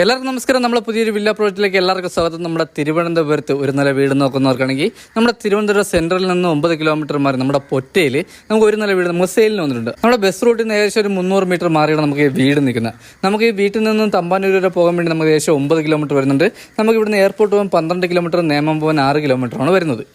എല്ലാവർക്കും നമസ്കാരം. നമ്മളെ പുതിയൊരു വില്ല പ്രോജക്റ്റിലേക്ക് എല്ലാവർക്കും സ്വാഗതം. നമ്മുടെ തിരുവനന്തപുരത്ത് ഒരു നില വീട് നോക്കുന്നവർക്കാണെങ്കിൽ നമ്മുടെ തിരുവനന്തപുരം സെൻട്രലിൽ നിന്ന് 9 കിലോമീറ്റർ മാറി നമ്മുടെ പൊറ്റയിൽ നമുക്ക് ഒരു നില വീട് നമുക്ക് സെയിലിന് വന്നിട്ടുണ്ട്. നമ്മുടെ ബസ് റൂട്ടിൽ നിന്ന് ഏകദേശം ഒരു 300 മീറ്റർ മാറിയാണ് നമുക്ക് ഈ വീട് നിൽക്കുന്നത്. നമുക്ക് ഈ വീട്ടിൽ നിന്നും തമ്പാനൂർ വരെ പോകാൻ വേണ്ടി നമുക്ക് ഏകദേശം 9 കിലോമീറ്റർ വരുന്നുണ്ട്. നമുക്ക് ഇവിടുന്ന് എയർപോർട്ട് പോകാൻ 12 കിലോമീറ്റർ, നേമം പോകാൻ 6 കിലോമീറ്ററാണ് വരുന്നത്.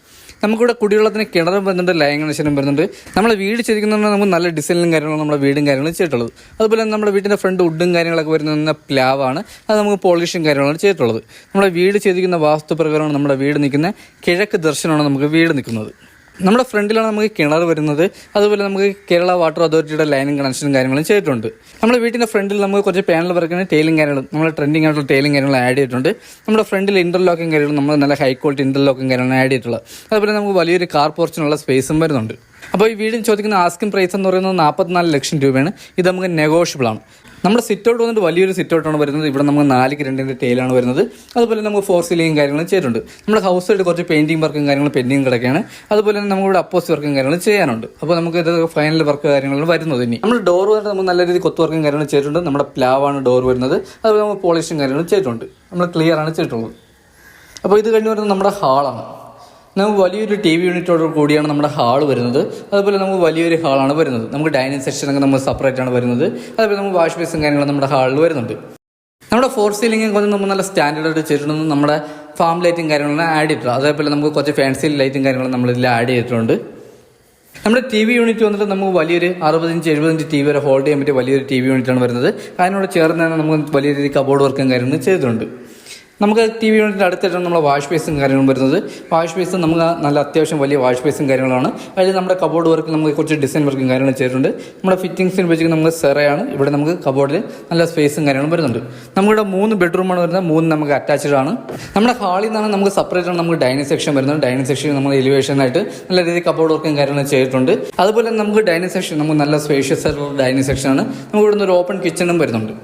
നമുക്കിവിടെ കുടിവെള്ളത്തിന് കിണറും വരുന്നുണ്ട്, ലൈൻ കണക്ഷനും വരുന്നുണ്ട്. നമ്മൾ വീട് ചെയ്തിരിക്കുന്നത് നമുക്ക് നല്ല ഡിസൈനും കാര്യങ്ങളും നമ്മുടെ വീടും കാര്യങ്ങളും ചെയ്തിട്ടുള്ളത്. അതുപോലെ നമ്മുടെ വീടിൻ്റെ ഫ്രണ്ട് വുഡും കാര്യങ്ങളൊക്കെ വരുന്ന പ്ലാവാണ്. അത് നമുക്ക് പോളിഷും കാര്യങ്ങളാണ് ചെയ്തിട്ടുള്ളത്. നമ്മുടെ വീട് ചെയ്തിരിക്കുന്ന വാസ്തുപ്രകാരമാണ് നമ്മുടെ വീട് നിൽക്കുന്നത്. കിഴക്ക് ദർശനമാണ് നമുക്ക് വീട് നിൽക്കുന്നത്. നമ്മുടെ ഫ്രണ്ടിലാണ് നമുക്ക് കിണർ വരുന്നത്. അതുപോലെ നമുക്ക് കേരള വാട്ടർ അതോറിറ്റിയുടെ ലൈനും കണക്ഷനും കാര്യങ്ങളും ചെയ്തിട്ടുണ്ട്. നമ്മുടെ വീട്ടിൻ്റെ ഫ്രണ്ടിൽ നമുക്ക് കുറച്ച് പാനൽ വർക്കിന് ടൈലും കാര്യങ്ങളും നമ്മൾ ട്രെൻഡിങ് ആയിട്ടുള്ള ടൈലും കാര്യങ്ങളും ആഡ് ചെയ്തിട്ടുണ്ട്. നമ്മുടെ ഫ്രണ്ടിൽ ഇന്റർലോക്കും കാര്യങ്ങളും നമ്മൾ നല്ല ഹൈ ക്വാളിറ്റി ഇന്റർലോക്കും കാര്യങ്ങളും ആഡ് ചെയ്തിട്ടുള്ളത്. അതുപോലെ നമുക്ക് വലിയൊരു കാർ പോർച്ചിനുള്ള സ്പേസും വരുന്നുണ്ട്. അപ്പോൾ ഈ വീടിന് ചോദിക്കുന്ന ആസ്കിംഗ് പ്രൈസ് എന്ന് പറയുന്നത് 44 ലക്ഷം രൂപയാണ്. ഇത് നമുക്ക് നെഗോഷ്യബിൾ ആണ്. നമ്മുടെ സിറ്റ് ഔട്ട് വന്നിട്ട് വലിയൊരു സിറ്റ് ഔട്ടാണ് വരുന്നത്. ഇവിടെ നമുക്ക് 4x2 ടൈലാണ് വരുന്നത്. അതുപോലെ നമുക്ക് 4 സീലിംഗ് കാര്യങ്ങളും ചെയ്തിട്ടുണ്ട്. നമ്മുടെ ഹൗസ് സൈഡ് കുറച്ച് പെയിന്റിംഗ് വർക്കും കാര്യങ്ങളും പെൻഡിങ് കിടക്കുകയാണ്. അതുപോലെ തന്നെ നമുക്കിവിടെ അപ്പോസ് വർക്കും കാര്യങ്ങളും ചെയ്യാനുണ്ട്. അപ്പോൾ നമുക്ക് ഇത് ഫൈനൽ വർക്ക് കാര്യങ്ങളും വരുന്നത്. ഇനി നമ്മുടെ ഡോർ വന്നിട്ട് നമുക്ക് നല്ല രീതിയിൽ കൊത്തു വർക്കും കാര്യങ്ങളും ചെയ്തിട്ടുണ്ട്. നമ്മുടെ പ്ലാവാണ് ഡോർ വരുന്നത്. അതുപോലെ നമുക്ക് പോളിഷും കാര്യങ്ങളും ചെയ്തിട്ടുണ്ട്. നമ്മൾ ക്ലിയർ ആണ് ചെയ്തിട്ടുള്ളത്. അപ്പോൾ ഇത് കഴിഞ്ഞ് വരുന്നത് നമ്മുടെ ഹാളാണ്. നമുക്ക് വലിയൊരു ടി വി യൂണിറ്റോട് കൂടിയാണ് നമ്മുടെ ഹാൾ വരുന്നത്. അതുപോലെ നമുക്ക് വലിയൊരു ഹാളാണ് വരുന്നത്. നമുക്ക് ഡൈനിങ് സെക്ഷനൊക്കെ നമ്മൾ സെപ്പറേറ്റ് ആണ് വരുന്നത്. അതുപോലെ നമുക്ക് വാഷ് ബേസും കാര്യങ്ങളും നമ്മുടെ ഹാളിൽ വരുന്നുണ്ട്. നമ്മുടെ 4 സീലിംഗ് കൊണ്ട് നമ്മൾ നല്ല സ്റ്റാൻഡേർഡ് ചെയ്തിട്ടുണ്ട്. നമ്മുടെ ഫാം ലൈറ്റും കാര്യങ്ങളും ആഡ് ചെയ്തിട്ടുണ്ട്. അതേപോലെ നമുക്ക് കുറച്ച് ഫാൻസി ലൈറ്റും കാര്യങ്ങളും നമ്മളിതിൽ ആഡ് ചെയ്തിട്ടുണ്ട്. നമ്മുടെ ടി വി യൂണിറ്റ് വന്നിട്ട് നമുക്ക് വലിയൊരു 60-70 ടി വി വരെ ഹോൾഡ് ചെയ്യാൻ പറ്റിയ വലിയൊരു ടി വി യൂണിറ്റാണ് വരുന്നത്. അതിനോട് ചേർന്ന് തന്നെ നമുക്ക് വലിയ രീതിയിൽ കബോർഡ് വർക്കും കാര്യങ്ങളും ചെയ്തിട്ടുണ്ട്. നമുക്ക് ടി വി യൂണിറ്റിൻ്റെ അടുത്തായിട്ടാണ് നമ്മുടെ വാഷ് ബേസും കാര്യങ്ങളും വരുന്നത്. വാഷ് ബേസ് നമുക്ക് നല്ല അത്യാവശ്യം വലിയ വാഷ് ബേസും കാര്യങ്ങളാണ്. അതിൽ നമ്മുടെ കബോർഡ് വർക്ക് നമുക്ക് കുറച്ച് ഡിസൈൻ വർക്കും കാര്യങ്ങളും ചെയ്തിട്ടുണ്ട്. നമ്മുടെ ഫിറ്റിംഗ്സിന് വെച്ചിട്ട് നമുക്ക് സെറയാണ്. ഇവിടെ നമുക്ക് കബോർഡിൽ നല്ല സ്പേസും കാര്യങ്ങളും വരുന്നുണ്ട്. നമ്മുടെ 3 ബെഡ്റൂമാണ് വരുന്നത്. 3 നമുക്ക് അറ്റാച്ച്ഡ് ആണ്. നമ്മുടെ ഹാളിൽ നിന്നാണ് നമുക്ക് സെപ്പറേറ്റ് ആണ് നമുക്ക് ഡൈനിങ് സെക്ഷൻ വരുന്നത്. ഡൈനിങ് സെക്ഷൻ നമ്മൾ എലിവേഷനായിട്ട് നല്ല രീതിയിൽ കബോർഡ് വർക്കും കാര്യങ്ങളും ചെയ്തിട്ടുണ്ട്. അതുപോലെ നമുക്ക് ഡൈനിങ് സെക്ഷൻ നമുക്ക് നല്ല സ്പേഷ്യസ് ആയിട്ടുള്ള ഡൈനിങ് സെക്ഷനാണ്. നമുക്ക് ഇവിടുന്ന് ഒരു ഓപ്പൺ കിച്ചണും വരുന്നുണ്ട്.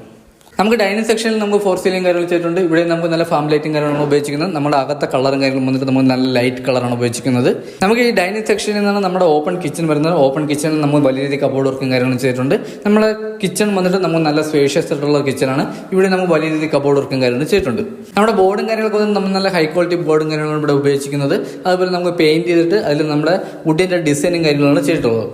നമുക്ക് ഡൈനിങ് സെക്ഷനിൽ നമുക്ക് 4 സീലിംഗ് കാര്യങ്ങൾ ചെയ്തിട്ടുണ്ട്. ഇവിടെ നമുക്ക് നല്ല ഫാം ലൈറ്റും കാര്യങ്ങളാണ് ഉപയോഗിക്കുന്നത്. നമ്മുടെ അകത്തെ കളറും കാര്യങ്ങളും വന്നിട്ട് നമുക്ക് നല്ല ലൈറ്റ് കളറാണ് ഉപയോഗിക്കുന്നത്. നമുക്ക് ഈ ഡൈനിങ് സെക്ഷനിൽ നിന്നാണ് നമ്മുടെ ഓപ്പൺ കിച്ചൺ വരുന്നത്. ഓപ്പൺ കിച്ചണിൽ നമ്മൾ വലിയ രീതിയിൽ കബോർഡ് വർക്കും കാര്യങ്ങളും ചെയ്തിട്ടുണ്ട്. നമ്മുടെ കിച്ചൺ വന്നിട്ട് നമുക്ക് നല്ല സ്പേഷ്യസ് ആയിട്ടുള്ള കിച്ചണാണ്. ഇവിടെ നമുക്ക് വലിയ രീതിയിൽ കബോർഡ് വർക്കും കാര്യങ്ങളും ചെയ്തിട്ടുണ്ട്. നമ്മുടെ ബോർഡും കാര്യങ്ങളൊക്കെ വന്ന് നമ്മൾ നല്ല ഹൈ ക്വാളിറ്റി ബോർഡും കാര്യങ്ങളാണ് ഇവിടെ ഉപയോഗിക്കുന്നത്. അതുപോലെ നമുക്ക് പെയിന്റ് ചെയ്തിട്ട് അതിൽ നമ്മുടെ വുഡിൻ്റെ ഡിസൈനും കാര്യങ്ങളാണ് ചെയ്തിട്ടുള്ളത്.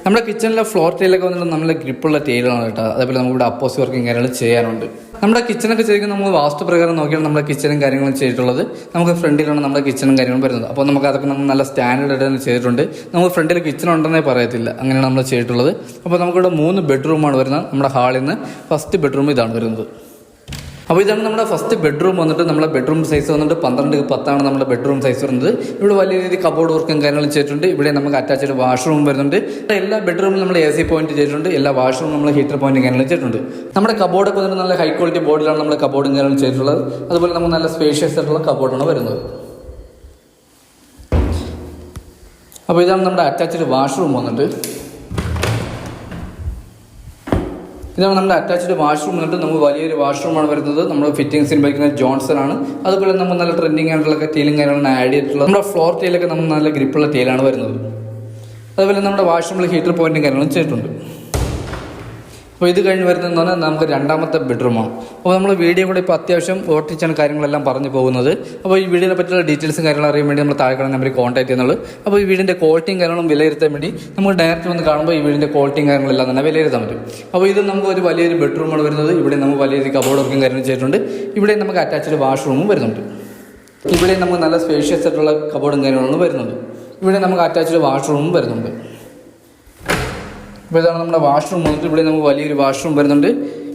നമ്മുടെ കിച്ചണിലെ ഫ്ലോർ ടൈലൊക്കെ വന്നിട്ട് നല്ല ഗ്രിപ്പുള്ള ടൈലാണ് കേട്ടോ. അതേപോലെ നമുക്ക് ഇവിടെ അപ്പോസ് വർക്കും കാര്യങ്ങൾ ചെയ്യാനുണ്ട്. നമ്മുടെ കിച്ചണൊക്കെ ചെയ്തിരിക്കും നമ്മൾ വാസ്തുപ്രകാരം നോക്കിയാണ് നമ്മുടെ കിച്ചണും കാര്യങ്ങളും ചെയ്തിട്ടുള്ളത്. നമുക്ക് ഫ്രണ്ടിലാണ് നമ്മുടെ കിച്ചണും കാര്യങ്ങളും വരുന്നത്. അപ്പോൾ നമുക്ക് അതൊക്കെ നമ്മൾ നല്ല സ്റ്റാൻഡേർഡ് ആയിട്ട് ചെയ്തിട്ടുണ്ട്. നമുക്ക് ഫ്രണ്ടിൽ കിച്ചൺ ഉണ്ടെന്നേ പറയത്തില്ല, അങ്ങനെയാണ് നമ്മൾ ചെയ്തിട്ടുള്ളത്. അപ്പോൾ നമുക്കിവിടെ 3 ബെഡ്റൂമാണ് വരുന്നത്. നമ്മുടെ ഹാളിൽ നിന്ന് ഫസ്റ്റ് ബെഡ്റൂം ഇതാണ് വരുന്നത്. അപ്പോൾ ഇതാണ് നമ്മുടെ ഫസ്റ്റ് ബെഡ്റൂം വന്നിട്ട്. നമ്മുടെ ബെഡ്റൂം സൈസ് വന്നിട്ട് 12x10 നമ്മുടെ ബെഡ്റൂം സൈസ് വരുന്നത്. ഇവിടെ വലിയ രീതിയിൽ കബോർഡ് വർക്കും കാര്യങ്ങളും ചെയ്തിട്ടുണ്ട്. ഇവിടെ നമുക്ക് അറ്റാച്ച്ഡ് വാഷ്റൂം വരുന്നുണ്ട്. എല്ലാ ബെഡ്റൂമിലും നമ്മൾ AC പോയിന്റ് ചെയ്തിട്ടുണ്ട്. എല്ലാ വാഷ്റൂമും നമ്മൾ ഹീറ്റർ പോയിന്റ് കാര്യങ്ങളും ചെയ്തിട്ടുണ്ട്. നമ്മുടെ കബോർഡൊക്കെ വന്നിട്ട് നല്ല ഹൈ ക്വാളിറ്റി ബോർഡിലാണ് നമ്മൾ കബോർഡും കാര്യങ്ങളും ചെയ്തിട്ടുള്ളത്. അതുപോലെ നമുക്ക് നല്ല സ്പേഷ്യസ് ആയിട്ടുള്ള കബോർഡാണ് വരുന്നത്. അപ്പോൾ ഇതാണ് നമ്മുടെ അറ്റാച്ച്ഡ് വാഷ്റൂം വന്നിട്ട്. ഇതാണ് നമ്മുടെ അറ്റാച്ച്ഡ് വാഷ്റൂം വന്നിട്ട്. നമുക്ക് വലിയൊരു വാഷ്റൂമാണ് വരുന്നത്. നമ്മൾ ഫിറ്റിംഗ്സിന് ഉപയോഗിക്കുന്നത് ജോൺസൺ ആണ്. അതുപോലെ നമ്മൾ നല്ല ട്രെൻഡിങ് ആയിട്ടുള്ള ടൈലും കാര്യങ്ങളാണ് ആഡ് ചെയ്തിട്ടുള്ളത്. നമ്മുടെ ഫ്ലോർ ടൈലൊക്കെ നമുക്ക് നല്ല ഗ്രിപ്പുള്ള ടൈലാണ് വരുന്നത്. അതുപോലെ നമ്മുടെ വാഷ്റൂമിൽ ഹീറ്റർ പോയിന്റും കാര്യങ്ങളും ചെയ്തിട്ടുണ്ട്. അപ്പോൾ ഇത് കഴിഞ്ഞ് വരുന്നതെന്ന് പറഞ്ഞാൽ നമുക്ക് രണ്ടാമത്തെ ബെഡ്റൂമാണ്. അപ്പോൾ നമ്മൾ വീഡിയോ കൂടെ ഇപ്പോൾ അത്യാവശ്യം ഓർത്തിച്ചാണ് കാര്യങ്ങളെല്ലാം പറഞ്ഞു പോകുന്നത്. അപ്പോൾ ഈ വീഡിയോനെ പറ്റിയുള്ള ഡീറ്റെയിൽസും കാര്യങ്ങളും അറിയാൻ വേണ്ടി നമ്മൾ താഴെ കാണുന്ന നമ്പറിൽ കോൺടാക്ട് ചെയ്യുന്നുള്ളൂ. അപ്പോൾ ഈ വീടിൻ്റെ ക്വാളിറ്റിയും കാര്യങ്ങളും വിലയിരുത്താൻ വേണ്ടി നമുക്ക് ഡയറക്റ്റ് വന്ന് കാണുമ്പോൾ ഈ വീടിൻ്റെ ക്വാളിറ്റിയും കാര്യങ്ങളെല്ലാം തന്നെ വിലയിരുത്താൻ പറ്റും. അപ്പോൾ ഇത് നമുക്ക് ഒരു വലിയൊരു ബെഡ്റൂമാണ് വരുന്നത്. ഇവിടെ നമുക്ക് വലിയൊരു കബോർഡ് വർക്കും കാര്യങ്ങളും ചെയ്തിട്ടുണ്ട്. ഇവിടെ നമുക്ക് അറ്റാച്ച്ഡ് വാഷ്റൂമും വരുന്നുണ്ട്. ഇവിടെ നമുക്ക് നല്ല സ്പേഷ്യസ് ആയിട്ടുള്ള കബോർഡും കാര്യങ്ങളാണ് വരുന്നത്. ഇവിടെ നമുക്ക് അറ്റാച്ച്ഡ് വാഷ്റൂമും വരുന്നുണ്ട്. ഇപ്പോൾ ഇതാണ് നമ്മുടെ വാഷ്റൂം വന്നിട്ട്. ഇവിടെ നമുക്ക് വലിയൊരു വാഷ്റൂം വരുന്നുണ്ട്.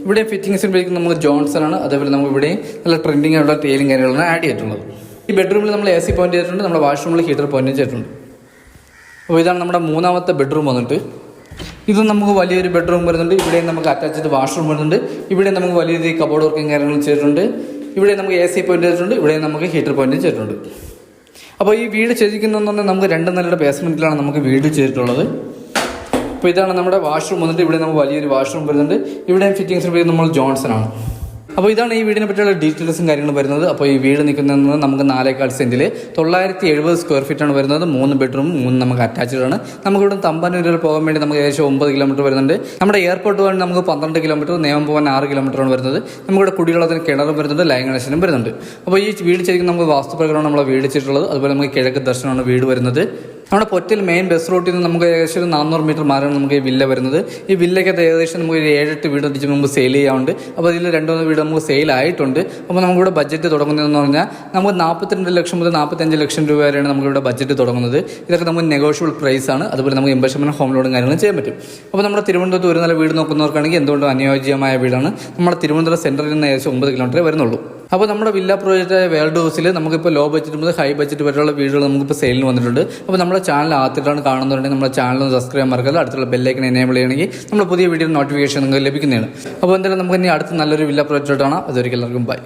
ഇവിടെ ഫിറ്റിംഗ്സിന് ഉപയോഗിക്കുന്നത് നമുക്ക് ജോൺസൺ ആണ്. അതേപോലെ നമുക്ക് ഇവിടെ നല്ല ട്രെൻഡിങ് ആയിട്ടുള്ള ടൈലും കാര്യങ്ങളാണ് ആഡ് ചെയ്തിട്ടുള്ളത്. ഈ ബെഡ്റൂമിൽ നമ്മൾ AC പോയിന്റ് ചെയ്തിട്ടുണ്ട്. നമ്മുടെ വാഷ്റൂമിൽ ഹീറ്റർ പോയിന്റ് ചെയ്തിട്ടുണ്ട്. അപ്പോൾ ഇതാണ് നമ്മുടെ മൂന്നാമത്തെ ബെഡ്റൂം വന്നിട്ട്. ഇത് നമുക്ക് വലിയൊരു ബെഡ്റൂം വരുന്നുണ്ട്. ഇവിടെ നമുക്ക് അറ്റാച്ച്ഡ് വാഷ്റൂം വരുന്നുണ്ട്. ഇവിടെ നമുക്ക് വലിയ രീതിയിൽ കബോർഡ് വർക്കും കാര്യങ്ങളും ചെയ്തിട്ടുണ്ട്. ഇവിടെ നമുക്ക് AC പോയിന്റ് ചെയ്തിട്ടുണ്ട്. ഇവിടെ നമുക്ക് ഹീറ്റർ പോയിന്റ് ചെയ്തിട്ടുണ്ട്. അപ്പോൾ ഈ വീട് ചെയ്തിരിക്കുന്നതെന്ന് പറഞ്ഞാൽ നമുക്ക് 2 നിലയുടെ ബേസ്മെൻറ്റിലാണ് നമുക്ക് വീട് ചെയ്തിട്ടുള്ളത്. അപ്പോൾ ഇതാണ് നമ്മുടെ വാഷ്റൂം വന്നിട്ട്. ഇവിടെ നമുക്ക് വലിയൊരു വാഷ്റൂം വരുന്നുണ്ട്. ഇവിടെയും ഫിറ്റിംഗ്സിന് ഉപയോഗിക്കുന്നത് നമ്മൾ ജോൺസൺ ആണ്. അപ്പോൾ ഇതാണ് ഈ വീടിനെ പറ്റിയുള്ള ഡീറ്റെയിൽസും കാര്യങ്ങളും വരുന്നത്. അപ്പോൾ ഈ വീട് നിൽക്കുന്നത് നമുക്ക് 4.4 സെന്റിൽ 970 സ്ക്വയർ ഫീറ്റാണ് വരുന്നത്. 3 ബെഡ്റൂം 3 നമുക്ക് അറ്റാച്ച്ഡ് ആണ്. നമുക്ക് ഇവിടെ തമ്പാനൂരിൽ പോകാൻ വേണ്ടി നമുക്ക് ഏകദേശം 9 കിലോമീറ്റർ വരുന്നുണ്ട്. നമ്മുടെ എയർപോർട്ട് പോകാൻ നമുക്ക് 12 കിലോമീറ്റർ, നേമം പോകാൻ 6 കിലോമീറ്ററാണ് വരുന്നത്. നമുക്കിവിടെ കുടിവെള്ളത്തിന് കിണറും വരുന്നുണ്ട്, ലൈൻ കണക്ഷനും വരുന്നുണ്ട്. അപ്പോൾ ഈ വീട് ശരിക്കും നമുക്ക് വാസ്തുപ്രകാരമാണ് നമ്മളെ വീട് വെച്ചിട്ടുള്ളത്. അതുപോലെ നമുക്ക് കിഴക്ക് ദർശനമാണ് വീട് വരുന്നത്. നമ്മുടെ പൊറ്റൽ മെയിൻ ബസ് റൂട്ടിൽ നിന്ന് നമുക്ക് ഏകദേശം 400 മീറ്റർ മാറിയാണ് നമുക്ക് ഈ വില്ല വരുന്നത്. ഈ വില്ലയ്ക്കകത്ത് ഏകദേശം നമുക്ക് 7-8 വീട് ഇതിന് മുമ്പ് സെയിൽ ചെയ്യാറുണ്ട്. അപ്പോൾ ഇതിൽ 2-3 വീട് നമുക്ക് സെയിൽ ആയിട്ടുണ്ട്. അപ്പോൾ നമുക്കിവിടെ ബഡ്ജറ്റ് തുടങ്ങുന്നതെന്ന് പറഞ്ഞാൽ നമുക്ക് 42 ലക്ഷം മുതൽ 45 ലക്ഷം രൂപ വരെയാണ് നമുക്കിവിടെ ബഡ്ജറ്റ് തുടങ്ങുന്നത്. ഇതൊക്കെ നമുക്ക് നെഗോഷ്യബിൾ പ്രൈസ് ആണ്. അതുപോലെ നമുക്ക് ഇൻവെസ്റ്റ്മെന്റ് ഹോം ലോണും കാര്യങ്ങളും ചെയ്യാൻ പറ്റും. അപ്പോൾ നമ്മുടെ തിരുവനന്തപുരത്ത് ഒരു നില വീട് നോക്കുന്നവർക്കാണെങ്കിൽ എന്തുകൊണ്ടും അനുയോജ്യമായ വീടാണ്. നമ്മുടെ തിരുവനന്തപുരം സെൻറ്ററിൽ നിന്ന് ഏകദേശം 9 കിലോമീറ്റർ വരുന്നുള്ളൂ. അപ്പോൾ നമ്മുടെ വില്ല പ്രോജക്റ്റായ വേൾഡ് ഹൗസിൽ നമുക്കിപ്പോൾ ലോ ബഡ്ജറ്റ് മുതൽ ഹൈ ബഡ്ജറ്റ് വരെയുള്ള വീടുകൾ നമുക്കിപ്പോൾ സെയിലിന് വന്നിട്ടുണ്ട്. അപ്പോൾ നമ്മുടെ ചാനൽ ആദ്യമായിട്ടാണ് കാണുന്നുണ്ടെങ്കിൽ നമ്മുടെ ചാനൽ സബ്സ്ക്രൈബ് ചെയ്യാൻ മറക്കരുത്. അടുത്തുള്ള ബെല്ലൈക്കൻ എനേബിൾ ചെയ്യണമെങ്കിൽ നമ്മുടെ പുതിയ വീഡിയോ നോട്ടിഫിക്കേഷൻ നിങ്ങൾക്ക് ലഭിക്കുന്നതാണ്. അപ്പോൾ എന്തായാലും നമുക്ക് ഇനി അടുത്ത നല്ലൊരു വില്ല പ്രോജക്റ്റ് കാണാം. അതൊരിക്കൽ എല്ലാവർക്കും ബൈ.